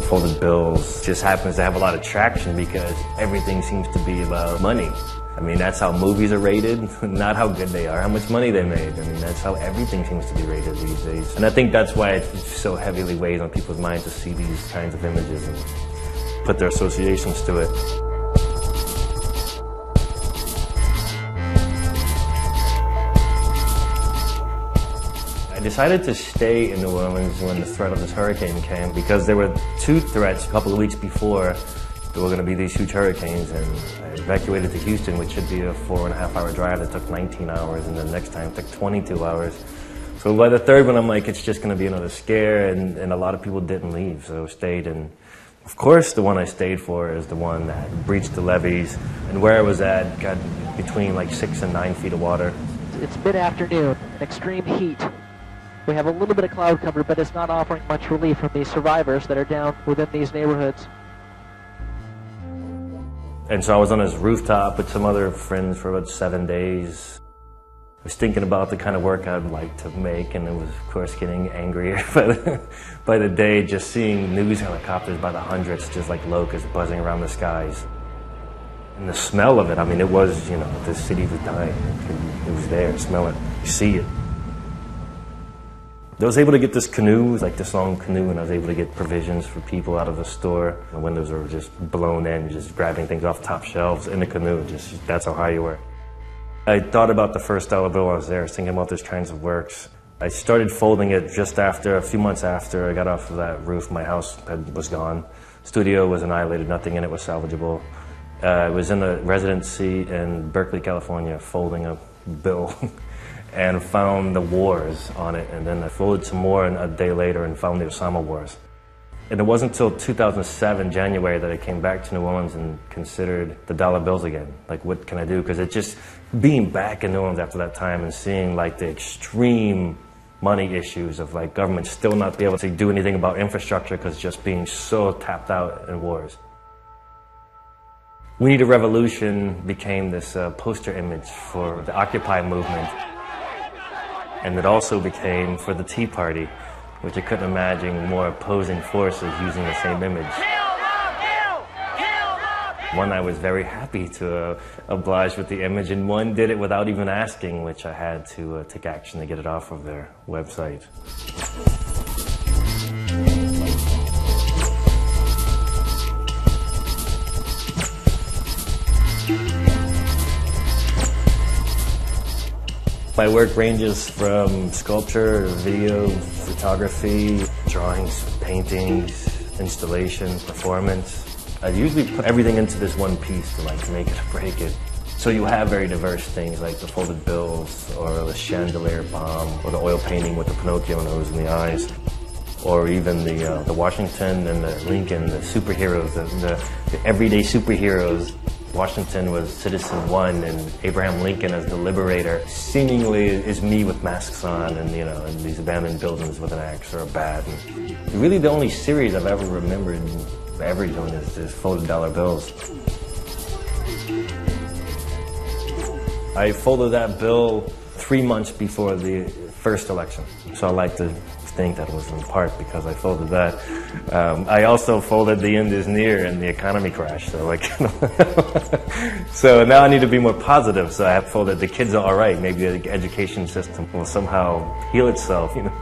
Folded bills just happens to have a lot of traction because everything seems to be about money. I mean, that's how movies are rated, not how good they are, how much money they made. I mean, that's how everything seems to be rated these days. And I think that's why it so heavily weighs on people's minds to see these kinds of images and put their associations to it. I decided to stay in New Orleans when the threat of this hurricane came because there were two threats a couple of weeks before. There were going to be these huge hurricanes, and I evacuated to Houston, which should be a 4.5-hour drive that took 19 hours, and the next time it took 22 hours. So by the third one, I'm like, it's just going to be another scare, and a lot of people didn't leave, so I stayed. And of course, the one I stayed for is the one that breached the levees, and where I was at got between like 6 and 9 feet of water. It's mid-afternoon, extreme heat. We have a little bit of cloud cover, but it's not offering much relief from these survivors that are down within these neighborhoods. And so I was on this rooftop with some other friends for about 7 days. I was thinking about the kind of work I'd like to make, and it was, of course, getting angrier by the day, just seeing news helicopters by the hundreds, just like locusts buzzing around the skies. And the smell of it, I mean, it was, you know, the city was dying. It was there, smell it, you see it. I was able to get this canoe, like this long canoe, and I was able to get provisions for people out of the store. The windows were just blown in, just grabbing things off top shelves in the canoe. Just that's how high you were. I thought about the first dollar bill while I was there. I was thinking about those kinds of works. I started folding it just after, a few months after I got off of that roof. My house was gone. Studio was annihilated. Nothing in it was salvageable. I was in a residency in Berkeley, California, folding a bill. And found the wars on it, and then I folded some more a day later and found the Osama wars. And it wasn't until 2007, January, that I came back to New Orleans and considered the dollar bills again. Like, what can I do? Because it just, being back in New Orleans after that time and seeing like the extreme money issues of like government still not be able to do anything about infrastructure because just being so tapped out in wars. We Need a Revolution became this poster image for the Occupy movement. And it also became for the Tea Party, which I couldn't imagine more opposing forces using the same image. One I was very happy to oblige with the image, and one did it without even asking, which I had to take action to get it off of their website. My work ranges from sculpture, video, photography, drawings, paintings, installation, performance. I usually put everything into this one piece to like make it or break it. So you have very diverse things like the folded bills, or the chandelier bomb, or the oil painting with the Pinocchio nose and the eyes, or even the Washington and the Lincoln, the superheroes, the everyday superheroes. Washington was Citizen One, and Abraham Lincoln as the liberator seemingly is me with masks on, and you know, in these abandoned buildings with an axe or a bat. And really, the only series I've ever remembered ever doing is folded dollar bills. I folded that bill 3 months before the first election, so I like to think that was in part because I folded that. I also folded The End Is Near and the economy crash. So like, so now I need to be more positive. So I have folded The Kids Are All Right. Maybe the education system will somehow heal itself. You know.